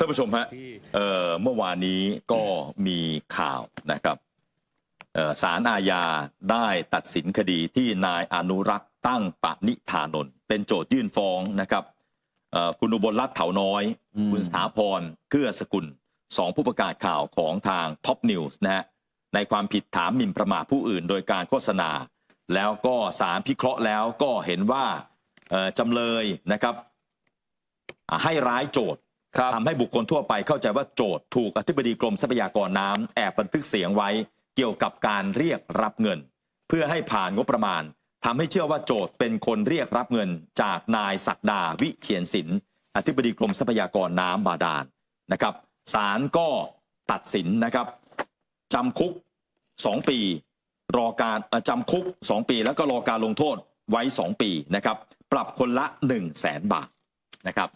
ท่านผู้ชมฮะเมื่อวานนี้ก็มีข่าวนะครับศาลอาญาได้ตัดสินคดีที่นายอนุรักษ์ตั้งปณิธานนท์เป็นโจทยื่นฟ้องนะครับคุณอุบลรัตน์เถาน้อยคุณสถาพรเกื้อสกุล2ผู้ประกาศข่าวของทางท็อปนิวส์นะฮะในความผิดฐานหมิ่นประมาทผู้อื่นโดยการโฆษณาแล้วก็ศาลพิเคราะห์แล้วก็เห็นว่าจำเลยนะครับให้ร้ายโจทย์ทำให้บุคคลทั่วไปเข้าใจว่าโจทย์ถูกอธิบดีกรมทรัพยากรน้ำแอบบันทึกเสียงไว้เกี่ยวกับการเรียกรับเงินเพื่อให้ผ่านงบประมาณทำให้เชื่อว่าโจทย์เป็นคนเรียกรับเงินจากนายศักดาวิเชียรศิลป์อธิบดีกรมทรัพยากรน้ำบาดาลนะครับศาลก็ตัดสินนะครับจำคุก2 ปีรอการจำคุก2 ปีแล้วก็รอการลงโทษไว้2 ปีนะครับปรับคนละ100,000 บาทนะครับ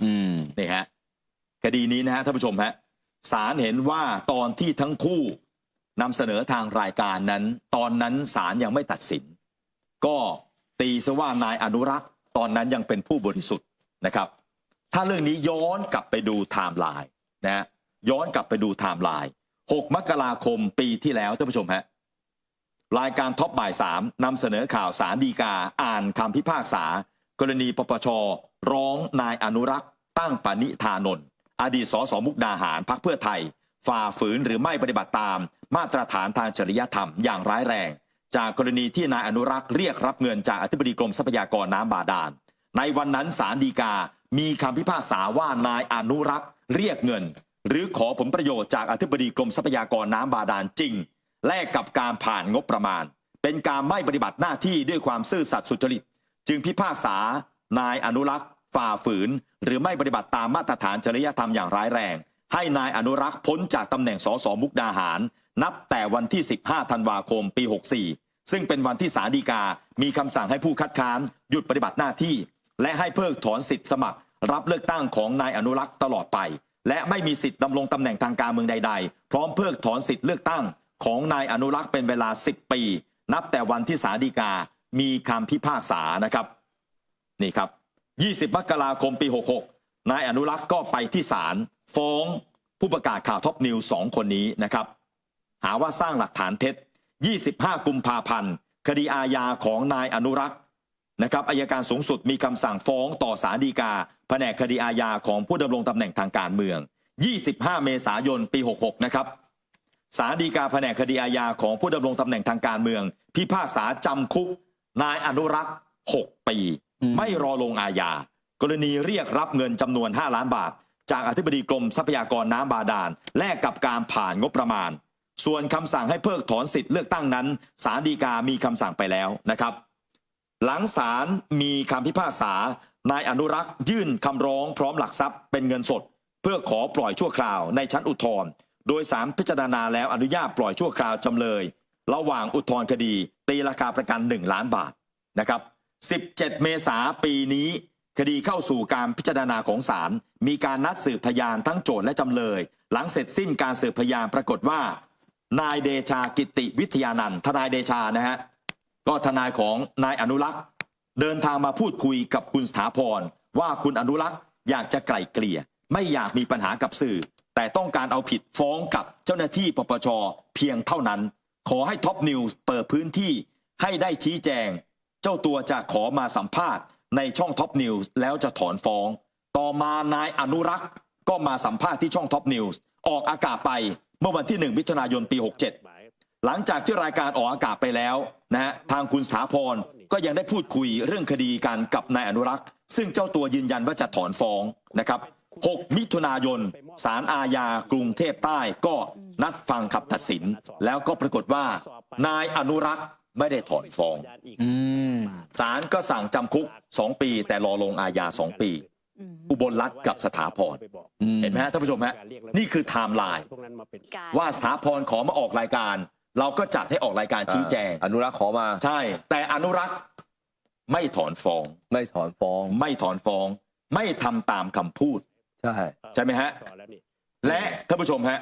นี่ฮะคดีนี้นะฮะท่านผู้ชมฮะศาลเห็นว่าตอนที่ทั้งคู่นำเสนอทางรายการนั้นตอนนั้นศาลยังไม่ตัดสินก็ตีซะว่านายอนุรักษ์ตอนนั้นยังเป็นผู้บริสุทธิ์นะครับถ้าเรื่องนี้ย้อนกลับไปดูไทม์ไลน์นะฮะย้อนกลับไปดูไทม์ไลน์6 มกราคมปีที่แล้วท่านผู้ชมฮะรายการท็อปบ่าย3นำเสนอข่าวศาลฎีกาอ่านคำพิพากษากรณีปปช.ร้องนายอนุรักษ์ตั้งปณิธานนท์อดีตสสมุกดาหารพรรคเพื่อไทยฝ่าฝืนหรือไม่ปฏิบัติตามมาตรฐานทางจริยธรรมอย่างร้ายแรงจากกรณีที่นายอนุรักษ์เรียกรับเงินจากอธิบดีกรมทรัพยากรน้ำบาดาลในวันนั้นศาลฎีกามีคำพิพากษาว่านายอนุรักษ์เรียกเงินหรือขอผลประโยชน์จากอธิบดีกรมทรัพยากรน้ำบาดาลจริงแลกกับการผ่านงบประมาณเป็นการไม่ปฏิบัติหน้าที่ด้วยความซื่อสัตย์สุจริตจึงพิพากษานายอนุรักษ์ฝ่าฝืนหรือไม่ปฏิบัติตามมาตรฐานจริยธรรมอย่างร้ายแรงให้นายอนุรักษ์พ้นจากตำแหน่งสสมุกดาหารนับแต่วันที่15 ธันวาคมปี 64ซึ่งเป็นวันที่ศาลฎีกามีคำสั่งให้ผู้คัดค้านหยุดปฏิบัติหน้าที่และให้เพิกถอนสิทธิสมัครรับเลือกตั้งของนายอนุรักษ์ตลอดไปและไม่มีสิทธิ์ดำรงตำแหน่งทางการเมืองใดๆพร้อมเพิกถอนสิทธิเลือกตั้งของนายอนุรักษ์เป็นเวลา10 ปีนับแต่วันที่ศาลฎีกามีคำพิพากษานะครับนี่ครับ20 มกราคมปี 66นายอนุรักษ์ก็ไปที่ศาลฟ้องผู้ประกาศข่าวท็อปนิวส์2 คนนี้นะครับหาว่าสร้างหลักฐานเท็จ25 กุมภาพันธ์คดีอาญาของนายอนุรักษ์นะครับอัยการสูงสุดมีคำสั่งฟ้องต่อศาลฎีกาแผนกคดีอาญาของผู้ดำรงตำแหน่งทางการเมือง25 เมษายนปี 66นะครับศาลฎีกาแผนกคดีอาญาของผู้ดำรงตำแหน่งทางการเมืองพิพากษาจำคุกนายอนุรักษ์6 ปีไม่รอลงอาญากรณีเรียกรับเงินจำนวน5 ล้านบาทจากอธิบดีกรมทรัพยากรน้ำบาดาลแลกกับการผ่านงบประมาณส่วนคำสั่งให้เพิกถอนสิทธิ์เลือกตั้งนั้นศาลฎีกามีคำสั่งไปแล้วนะครับหลังศาลมีคำพิพากษานายอนุรักษ์ยื่นคำร้องพร้อมหลักทรัพย์เป็นเงินสดเพื่อขอปล่อยชั่วคราวในชั้นอุทธรณ์โดยศาลพิจารณาแล้วอนุญาตปล่อยชั่วคราวจำเลยระหว่างอุทธรณ์คดีตีราคาประกัน1 ล้านบาทนะครับ17 เมษายนปีนี้คดีเข้าสู่การพิจารณาของศาลมีการนัดสืบพยานทั้งโจทก์และจำเลยหลังเสร็จสิ้นการสืบพยานปรากฏว่านายเดชากิติวิทยานันท์ทนายเดชานะฮะก็ทนายของนายอนุรักษ์เดินทางมาพูดคุยกับคุณสถาพรว่าคุณอนุรักษ์อยากจะไกล่เกลี่ยไม่อยากมีปัญหากับสื่อแต่ต้องการเอาผิดฟ้องกับเจ้าหน้าที่ปปช.เพียงเท่านั้นขอให้ท็อปนิวส์เปิดพื้นที่ให้ได้ชี้แจงเจ้าตัวจะขอมาสัมภาษณ์ในช่องท็อปนิวส์แล้วจะถอนฟ้องต่อมานายอนุรักษ์ก็มาสัมภาษณ์ที่ช่องท็อปนิวส์ออกอากาศไปเมื่อวันที่1 มิถุนายนปี 67หลังจากที่รายการออกอากาศไปแล้วนะฮะทางคุณสถาพรก็ยังได้พูดคุยเรื่องคดีกันกับนายอนุรักษ์ซึ่งเจ้าตัวยืนยันว่าจะถอนฟ้องนะครับ6 มิถุนายนศาลอาญากรุงเทพใต้ก็นัดฟังคำตัดสินแล้วก็ปรากฏว่านายอนุรักษ์ไม่ได้ถอนฟ้องศาลก็สั่งจำคุก2 ปีแต่รอลงอาญา2 ปีอุบลรัตน์กับสถาพรเห็นไหมฮะท่านผู้ชมฮะนี่คือไทม์ไลน์ว่าสถาพรขอมาออกรายการเราก็จัดให้ออกรายการชี้แจงอนุรักษ์ขอมาใช่แต่อนุรักษ์ไม่ถอนฟ้องไม่ถอนฟ้องไม่ทำตามคำพูดใช่ไหมฮะและท่านผู้ชมฮะ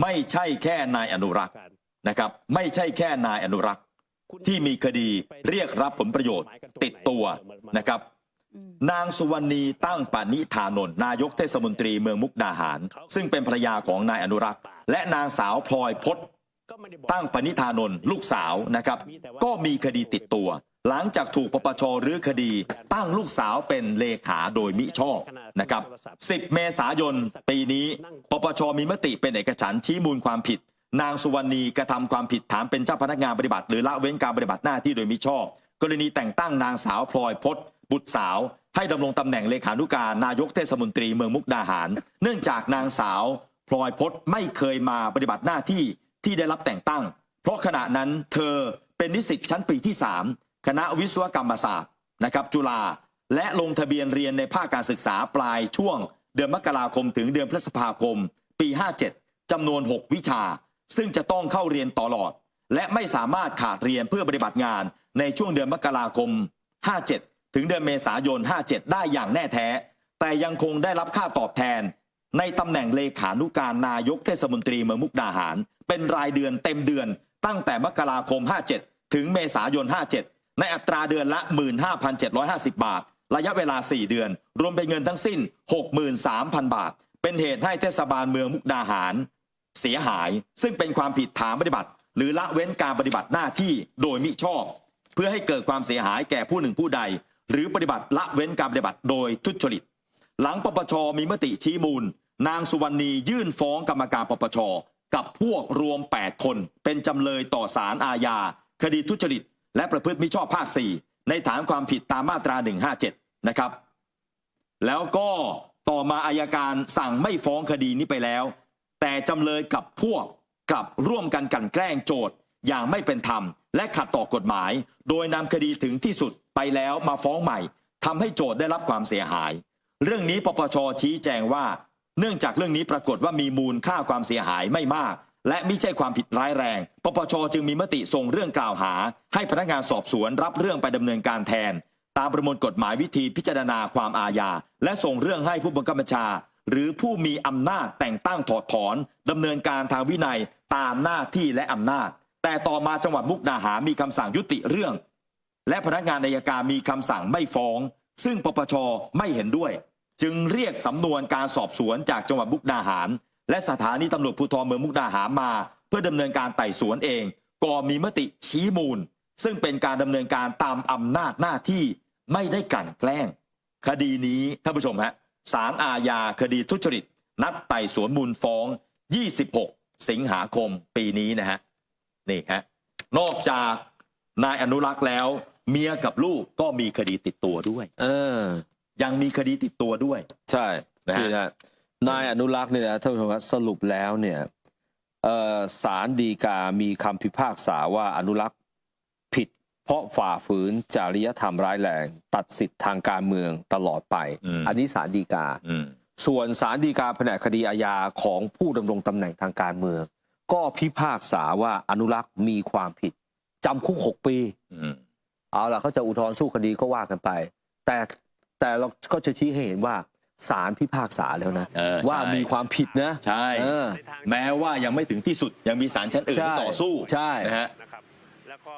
ไม่ใช่แค่นายอนุรักษ์นะครับไม่ใช่แค่นายอนุรักษ์ที่มีคดีเรียกรับผลประโยชน์ติดตัวนะครับ นางสุวรรณีตั้งปณิธานนท์นายกเทศมนตรีเมืองมุกดาหารซึ่งเป็นภรรยาของนายอนุรักษ์และนางสาวพลอยพจน์ตั้งปณิธานนท์ลูกสาวนะครับก็มีคดีติดตัวหลังจากถูกปปชรื้อคดีตั้งลูกสาวเป็นเลขาโดยมิชอบนะครับ10 เมษายนปีนี้ปปชมีมติเป็นเอกฉันท์ชี้มูลความผิดนางสุวรรณีกระทำความผิดฐานเป็นเจ้าพนักงานปฏิบัติหรือละเว้นการปฏิบัติหน้าที่โดยมิชอบกรณีแต่งตั้งนางสาวพลอยพจน์บุตรสาวให้ดำรงตำแหน่งเลขานุการนายกเทศมนตรีเมืองมุกดาหารเนื่องจากนางสาวพลอยพจน์ไม่เคยมาปฏิบัติหน้าที่ที่ได้รับแต่งตั้งเพราะขณะนั้นเธอเป็นนิสิตชั้นปีที่3คณะวิศวกรรมศาสตร์นะครับจุฬาและลงทะเบียนเรียนในภาคการศึกษาปลายช่วงเดือนมกราคมถึงเดือนพฤษภาคมปี57จำนวน6วิชาซึ่งจะต้องเข้าเรียนตลอดและไม่สามารถขาดเรียนเพื่อปฏิบัติงานในช่วงเดือนมกราคม57ถึงเดือนเมษายน57ได้อย่างแน่แท้แต่ยังคงได้รับค่าตอบแทนในตำแหน่งเลขานุการนายกเทศมนตรีเมืองมุกดาหารเป็นรายเดือนเต็มเดือนตั้งแต่มกราคม57ถึงเมษายน57ในอัตราเดือนละ 15,750 บาทระยะเวลา4เดือนรวมเป็นเงินทั้งสิ้น 63,000 บาทเป็นเหตุให้เทศบาลเมืองมุกดาหารเสียหายซึ่งเป็นความผิดฐานปฏิบัติหรือละเว้นการปฏิบัติหน้าที่โดยมิชอบเพื่อให้เกิดความเสียหายแก่ผู้หนึ่งผู้ใดหรือปฏิบัติละเว้นการปฏิบัติโดยทุจริตหลังปปชมีมติชี้มูลนางสุวรรณียื่นฟ้องกรรมการปปชกับพวกรวม8คนเป็นจำเลยต่อศาลอาญาคดีทุจริตและประพฤติมิชอบภาค4ในฐานความผิดตามมาตรา157นะครับแล้วก็ต่อมาอัยการสั่งไม่ฟ้องคดีนี้ไปแล้วแต่จำเลยกับพวกกลับร่วมกันกลั่นแกล้งโจทย์อย่างไม่เป็นธรรมและขัดต่อกฎหมายโดยนำคดีถึงที่สุดไปแล้วมาฟ้องใหม่ทำให้โจทย์ได้รับความเสียหายเรื่องนี้ปปชชี้แจงว่าเนื่องจากเรื่องนี้ปรากฏว่ามีมูลค่าความเสียหายไม่มากและไม่ใช่ความผิดร้ายแรงปปชจึงมีมติส่งเรื่องกล่าวหาให้พนักงานสอบสวนรับเรื่องไปดำเนินการแทนตามประมวลกฎหมายวิธีพิจารณาความอาญาและส่งเรื่องให้ผู้บังคับบัญชาหรือผู้มีอำนาจแต่งตั้งถอดถอนดำเนินการทางวินัยตามหน้าที่และอำนาจแต่ต่อมาจังหวัดมุกดาหารมีคำสั่งยุติเรื่องและพนักงานอัยการมีคำสั่งไม่ฟ้องซึ่งปปชไม่เห็นด้วยจึงเรียกสำนวนการสอบสวนจากจังหวัดมุกดาหารและสถานีตำรวจภูธรเมืองมุกดาหารมาเพื่อดำเนินการไต่สวนเองก็มีมติชี้มูลซึ่งเป็นการดำเนินการตามอำนาจหน้าที่ไม่ได้กลั่นแกล้งคดีนี้ท่านผู้ชมฮะศาลอาญาคดีทุจริตนัดไต่สวนมูลฟ้อง26 สิงหาคมปีนี้นะฮะนี่ฮะนอกจากนายอนุรักษ์แล้วเมียกับลูกก็มีคดีติดตัวด้วยยังมีคดีติดตัวด้วยใช่นะฮะนายอนุรักษ์เนี่ยนะท่านผู้ชมครับสรุปแล้วเนี่ยศาลฎีกามีคำพิพากษาว่าอนุรักษ์ผิดเพราะฝ่าฝืนจริยธรรมร้ายแรงตัดสิทธิ์ทางการเมืองตลอดไปอันนี้ศาลฎีกาส่วนศาลฎีกาแผนกคดีอาญาของผู้ดำรงตำแหน่งทางการเมืองก็พิพากษาว่าอนุรักษ์มีความผิดจำคุก6 ปีเอาล่ะเขาจะอุทธรณ์สู้คดีก็ว่ากันไปแต่เราก็จะชี้ให้เห็นว่าศาลพิพากษาแล้วนะว่ามีความผิดนะใช่แม้ว่ายังไม่ถึงที่สุดยังมีศาลชั้นอื่นที่ต่อสู้นะฮะ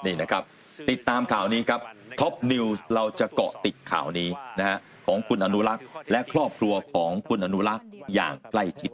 นี่นะครับติดตามข่าวนี้ครับท็อปนิวส์เราจะเกาะติดข่าวนี้นะฮะของคุณอนุรักษ์และครอบครัวของคุณอนุรักษ์อย่างใกล้ชิด